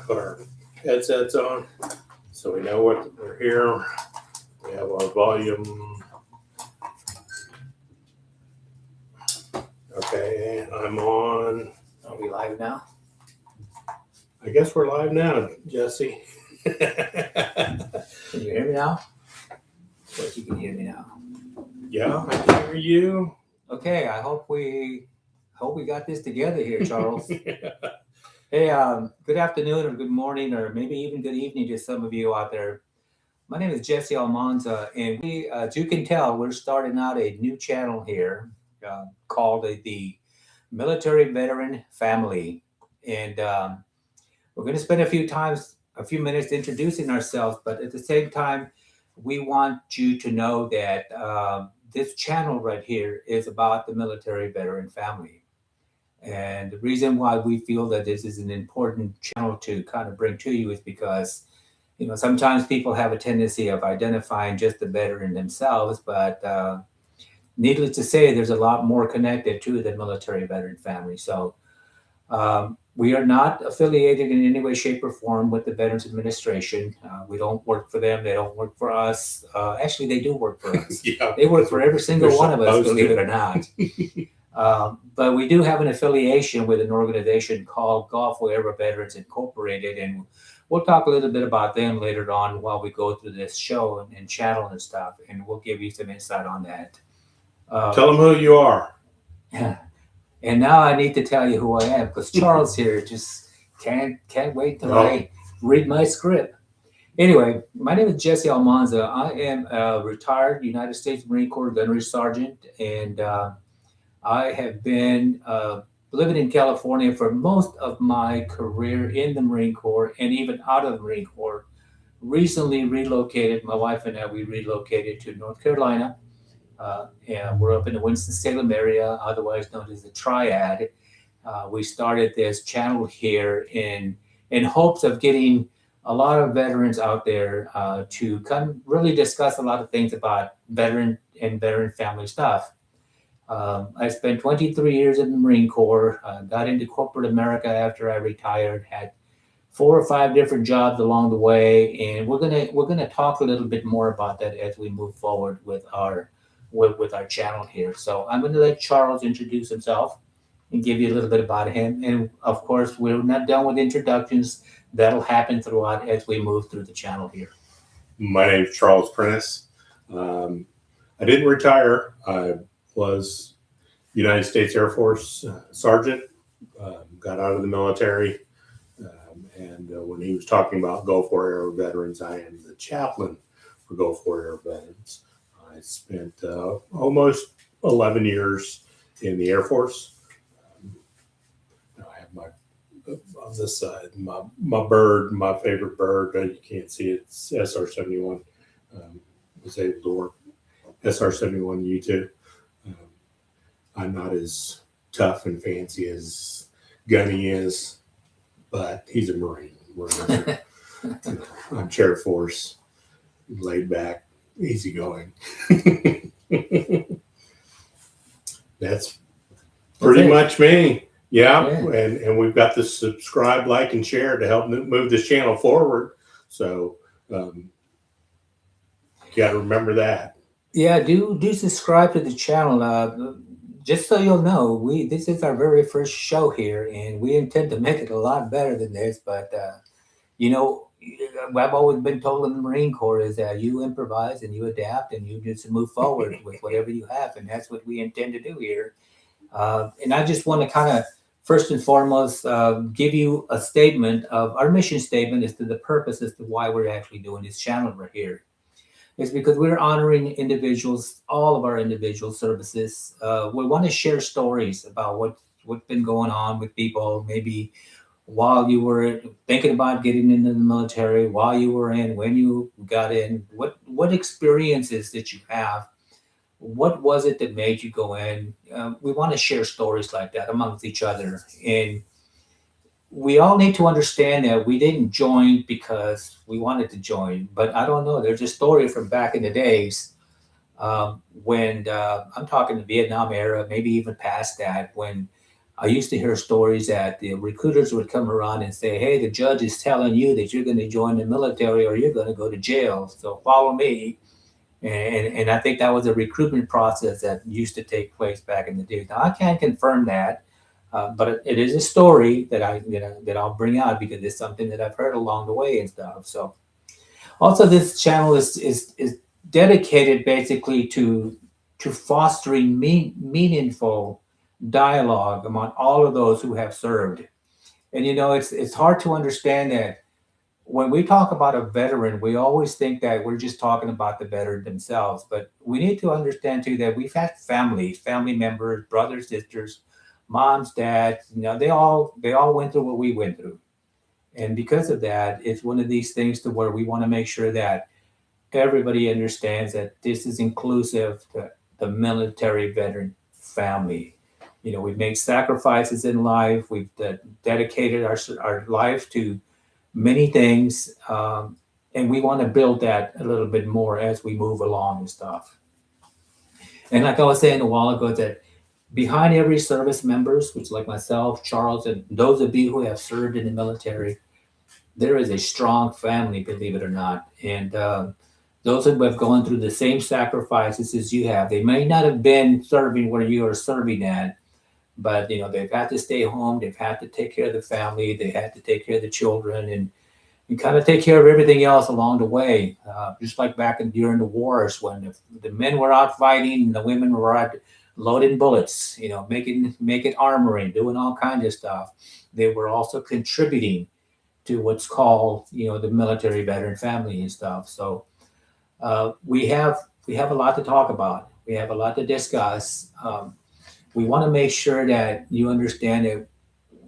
put our headsets on so we know what we're here. We have our volume. Okay, I'm on. Are we live now? I guess we're live now, Jesse. Can you hear me now? Yes, you can hear me now. Yeah, I can hear you. Okay, I hope we got this together here, Charles. Hey, good afternoon or good morning or maybe even good evening to some of you out there. My name is Jesse Almanza, and we, as you can tell, we're starting out a new channel here called the Military Veteran Family, and we're going to spend a few minutes introducing ourselves, but at the same time, we want you to know that this channel right here is about the military veteran family. And the reason why we feel that this is an important channel to kind of bring to you is because, you know, sometimes people have a tendency of identifying just the veteran themselves, but needless to say, there's a lot more connected to the military veteran family. So we are not affiliated in any way, shape, or form with the Veterans Administration. We don't work for them. They don't work for us. Actually, they do work for us. Yeah, They work for every single one of us, supposed believe to. it or not. But we do have an affiliation with an organization called Gulf War Era Veterans Incorporated, and we'll talk a little bit about them later on while we go through this show and channel and stuff, and we'll give you some insight on that. Tell them who you are. And now I need to tell you who I am because Charles here just can't wait till I read my script. Anyway, my name is Jesse Almanza. I am a retired United States Marine Corps gunnery sergeant, and I have been living in California for most of my career in the Marine Corps and even out of the Marine Corps. Recently relocated, my wife and I, we relocated to North Carolina. And we're up in the Winston-Salem area, otherwise known as the Triad. We started this channel here in hopes of getting a lot of veterans out there to kind of really discuss a lot of things about veteran and veteran family stuff. I spent 23 years in the Marine Corps, got into corporate America after I retired, had 4 or 5 different jobs along the way, and we're gonna talk a little bit more about that as we move forward with our channel here. So I'm going to let Charles introduce himself and give you a little bit about him. And of course, we're not done with introductions. That'll happen throughout as we move through the channel here. My name's Charles Prentice. I didn't retire. I was United States Air Force sergeant, got out of the military. And when he was talking about Gulf War Era veterans, I am the chaplain for Gulf War Era veterans. I spent almost 11 years in the Air Force. I have my, on this side, my bird, my favorite bird, you can't see it, it's SR-71. Was able to work SR-71 U2. I'm not as tough and fancy as Gunny is, but he's a Marine. I'm Chair Force, laid back, easygoing. That's pretty much me. Yeah. And we've got the subscribe, like, and share to help move this channel forward. So you got to remember that. Yeah, do subscribe to the channel. Just so you'll know, this is our very first show here, and we intend to make it a lot better than this. But you know, I've always been told in the Marine Corps is that you improvise and you adapt and you just move forward with whatever you have, and that's what we intend to do here. And I just want to kind of first and foremost give you a statement of our mission statement as to the purpose as to why we're actually doing this channel right here. It's because we're honoring individuals, all of our individual services. We want to share stories about what's been going on with people, maybe while you were thinking about getting into the military, while you were in, when you got in, what experiences did you have? What was it that made you go in? We want to share stories like that amongst each other. And we all need to understand that we didn't join because we wanted to join, but I don't know. There's a story from back in the days when I'm talking the Vietnam era, maybe even past that, when I used to hear stories that the recruiters would come around and say, "Hey, the judge is telling you that you're going to join the military or you're going to go to jail. So follow me." And I think that was a recruitment process that used to take place back in the day. Now I can't confirm that, but it is a story that that I'll bring out because it's something that I've heard along the way and stuff. So also this channel is dedicated basically to fostering meaningful dialogue among all of those who have served. And it's hard to understand that when we talk about a veteran, we always think that we're just talking about the veteran themselves. But we need to understand too that we've had family members, brothers, sisters, moms, dads. They all went through what we went through, and because of that, it's one of these things to where we want to make sure that everybody understands that this is inclusive to the military veteran family. We've made sacrifices in life. We've dedicated our life to many things, and we want to build that a little bit more as we move along and stuff. And like I was saying a while ago, that behind every service members, which like myself, Charles, and those of you who have served in the military, there is a strong family, believe it or not. And those who have gone through the same sacrifices as you have, they may not have been serving where you are serving at, but they've had to stay home, they've had to take care of the family, they had to take care of the children, and kind of take care of everything else along the way. Just like during the wars when the men were out fighting and the women were out loading bullets, making armory, doing all kinds of stuff. They were also contributing to what's called the military veteran family and stuff. So we have a lot to talk about. We have a lot to discuss. We want to make sure that you understand that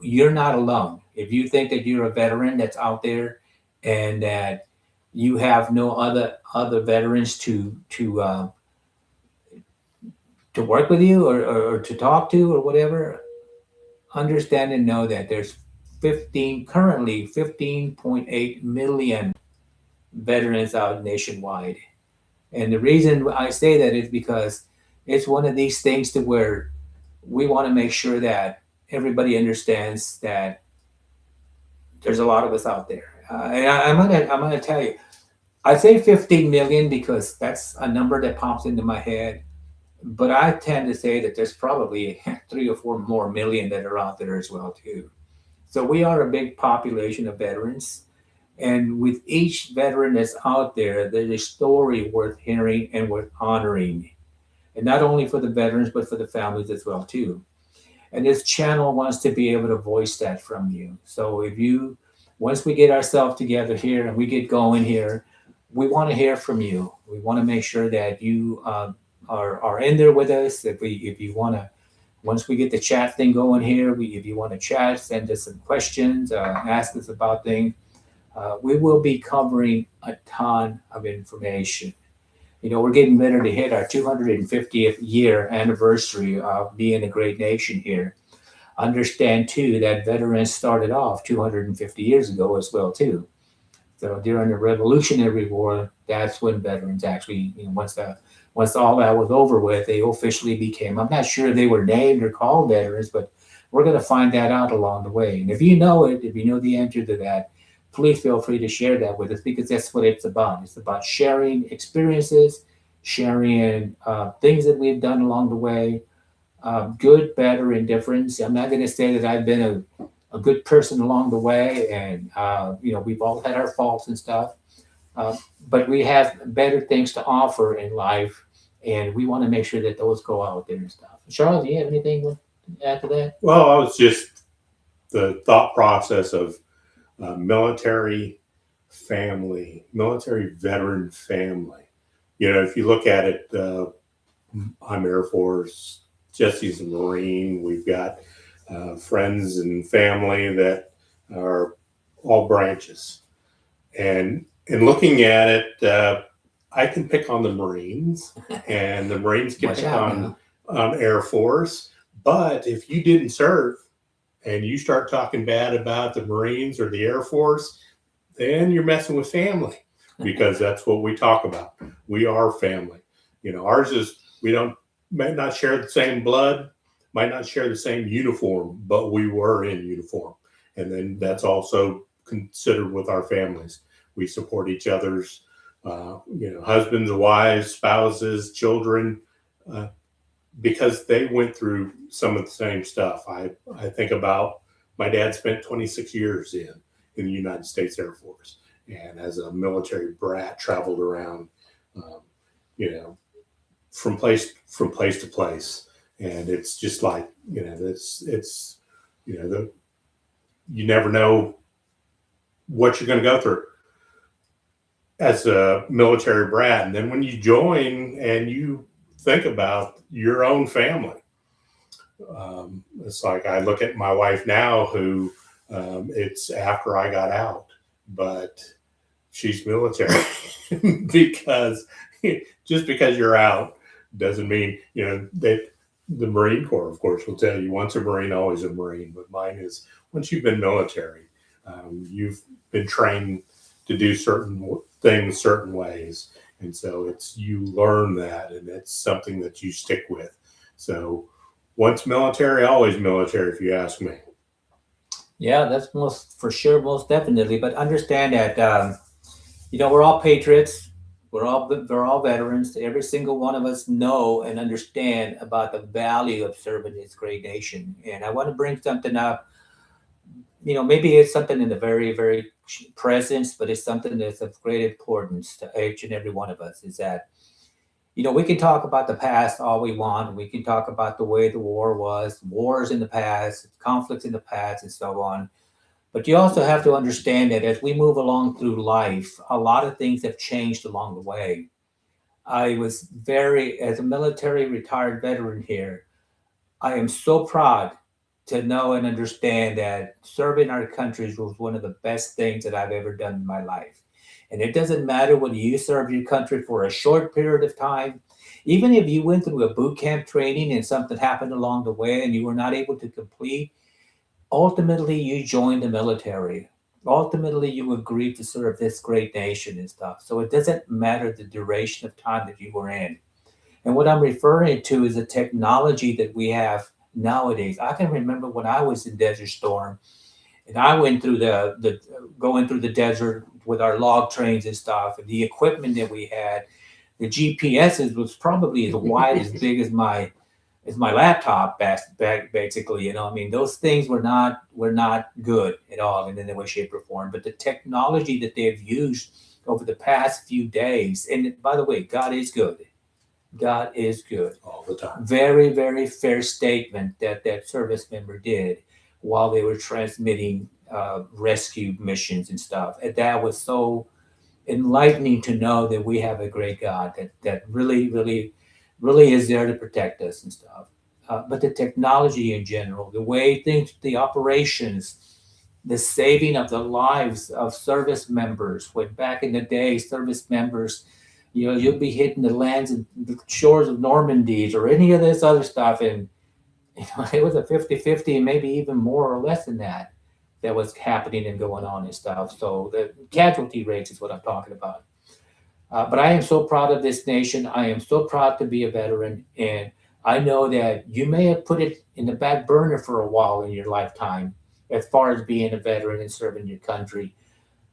you're not alone. If you think that you're a veteran that's out there and that you have no other veterans to work with you or to talk to or whatever, understand and know that there's currently 15.8 million veterans out nationwide. And the reason I say that is because it's one of these things to where we want to make sure that everybody understands that there's a lot of us out there. And I'm gonna tell you, I say 15 million because that's a number that pops into my head. But I tend to say that there's probably 3 or 4 more million that are out there as well too. So we are a big population of veterans, and with each veteran that's out there, there's a story worth hearing and worth honoring, and not only for the veterans but for the families as well too. And this channel wants to be able to voice that from you. So once we get ourselves together here and we get going here, we want to hear from you. We want to make sure that you are in there with us. If you want to, once we get the chat thing going here, if you want to chat, send us some questions, ask us about things. We will be covering a ton of information. We're getting ready to hit our 250th year anniversary of being a great nation here. Understand too that veterans started off 250 years ago as well too. So during the Revolutionary War, that's when veterans actually, once all that was over with, they officially became. I'm not sure they were named or called veterans, but we're going to find that out along the way. And if you know the answer to that, please feel free to share that with us because that's what it's about. It's about sharing experiences, sharing things that we've done along the way, good, bad, or indifference. I'm not going to say that I've been a good person along the way, and we've all had our faults and stuff, but we have better things to offer in life, and we want to make sure that those go out there and stuff. Charles, do you have anything to add to that? Well, I was just the thought process of military family, military veteran family. If you look at it, I'm Air Force, Jesse's a Marine. We've got friends and family that are all branches. And in looking at it, I can pick on the Marines, and the Marines can pick on Air Force. But if you didn't serve and you start talking bad about the Marines or the Air Force, then you're messing with family, because that's what we talk about. We are family. Ours is, we might not share the same blood, might not share the same uniform, but we were in uniform. And then that's also considered with our families. We support each other's, husbands, wives, spouses, children, uh, because they went through some of the same stuff. I think about my dad spent 26 years in the United States Air Force, and as a military brat, traveled around, um, you know, from place to place, and it's just like it's the you never know what you're going to go through as a military brat, and then when you join and you think about your own family, it's like I look at my wife now, who it's after I got out, but she's military because just because you're out doesn't mean that the Marine Corps, of course, will tell you once a Marine, always a Marine. But mine is once you've been military, you've been trained to do certain things certain ways, and so it's you learn that, and it's something that you stick with. So once military, always military, if you ask me. Yeah, that's most for sure, most definitely. But understand that we're all patriots. We're all veterans. Every single one of us know and understand about the value of serving this great nation. And I want to bring something up. Maybe it's something in the very, very presence, but it's something that's of great importance to each and every one of us. Is that we can talk about the past all we want. We can talk about the way the war was, wars in the past, conflicts in the past, and so on. But you also have to understand that as we move along through life, a lot of things have changed along the way. As a military retired veteran here, I am so proud to know and understand that serving our country was one of the best things that I've ever done in my life. And it doesn't matter whether you serve your country for a short period of time, even if you went through a boot camp training and something happened along the way and you were not able to complete, ultimately you joined the military. Ultimately, you agreed to serve this great nation and stuff. So it doesn't matter the duration of time that you were in. And what I'm referring to is the technology that we have nowadays. I can remember when I was in Desert Storm and I went through the going through the desert with our log trains and stuff, and the equipment that we had, the GPSs was probably as wide as big as my laptop back basically. I mean, those things were not good at all in any way, shape, or form. But the technology that they've used over the past few days, and by the way, God is good. God is good. All the time. Very, very fair statement that service member did while they were transmitting rescue missions and stuff. And that was so enlightening to know that we have a great God that really, really, really is there to protect us and stuff. But the technology in general, the way things, the operations, the saving of the lives of service members. When back in the day, service members, you'll be hitting the lands and the shores of Normandy or any of this other stuff, and it was a 50-50, and maybe even more or less than that was happening and going on and stuff. So the casualty rates is what I'm talking about. But I am so proud of this nation. I am so proud to be a veteran. And I know that you may have put it in the back burner for a while in your lifetime as far as being a veteran and serving your country.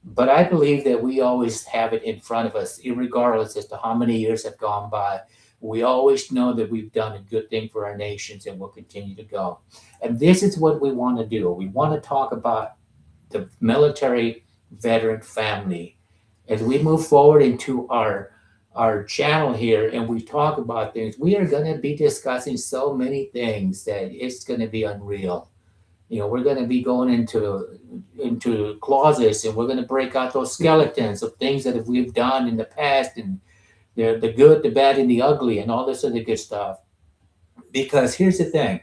But I believe that we always have it in front of us, regardless as to how many years have gone by. We always know that we've done a good thing for our nations and will continue to go. And this is what we want to do. We want to talk about the military veteran family as we move forward into our channel here and we talk about things. We are going to be discussing so many things that it's going to be unreal. We're going to be going into closets, and we're going to break out those skeletons of things that we've done in the past, and the good, the bad, and the ugly, and all this other good stuff. Because here's the thing.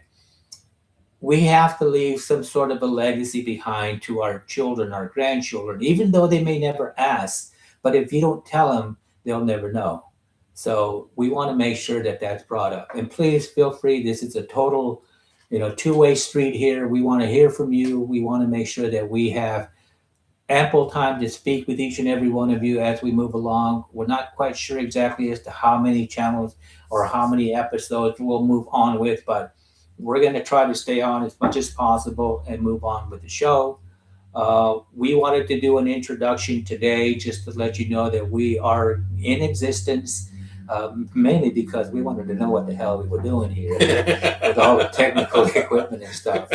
We have to leave some sort of a legacy behind to our children, our grandchildren, even though they may never ask. But if you don't tell them, they'll never know. So we want to make sure that that's brought up. And please feel free. This is a total, two-way street here. We want to hear from you. We want to make sure that we have ample time to speak with each and every one of you as we move along. We're not quite sure exactly as to how many channels or how many episodes we'll move on with, but we're going to try to stay on as much as possible and move on with the show. We wanted to do an introduction today just to let you know that we are in existence, mainly because we wanted to know what the hell we were doing here with all the technical equipment and stuff.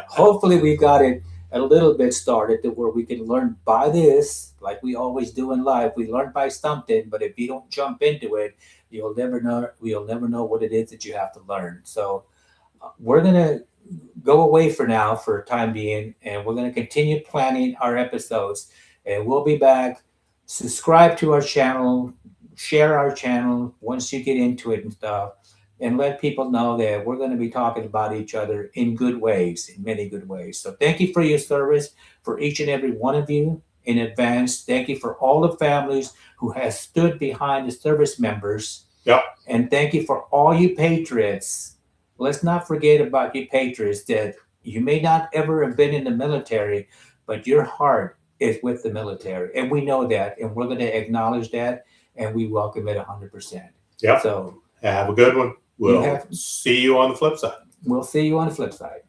Hopefully, we got it a little bit started to where we can learn by this, like we always do in life. We learn by something, but if you don't jump into it, you'll never know. You'll never know what it is that you have to learn. So we're gonna go away for now for time being, and we're gonna continue planning our episodes, and we'll be back. Subscribe to our channel, share our channel once you get into it and stuff, and let people know that we're going to be talking about each other in good ways, in many good ways. So thank you for your service, for each and every one of you in advance. Thank you for all the families who have stood behind the service members. Yep. And thank you for all you patriots. Let's not forget about you patriots that you may not ever have been in the military, but your heart is with the military. And we know that, and we're going to acknowledge that, and we welcome it 100%. Yep. So Have a good one. We'll have- see you on the flip side. we'll see you on the flip side.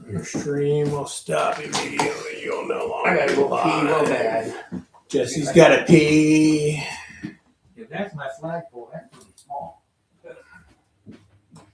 Your stream will stop immediately. You'll no longer. I gotta go pee real live. bad. Jesse's got to pee. If that's my flagpole.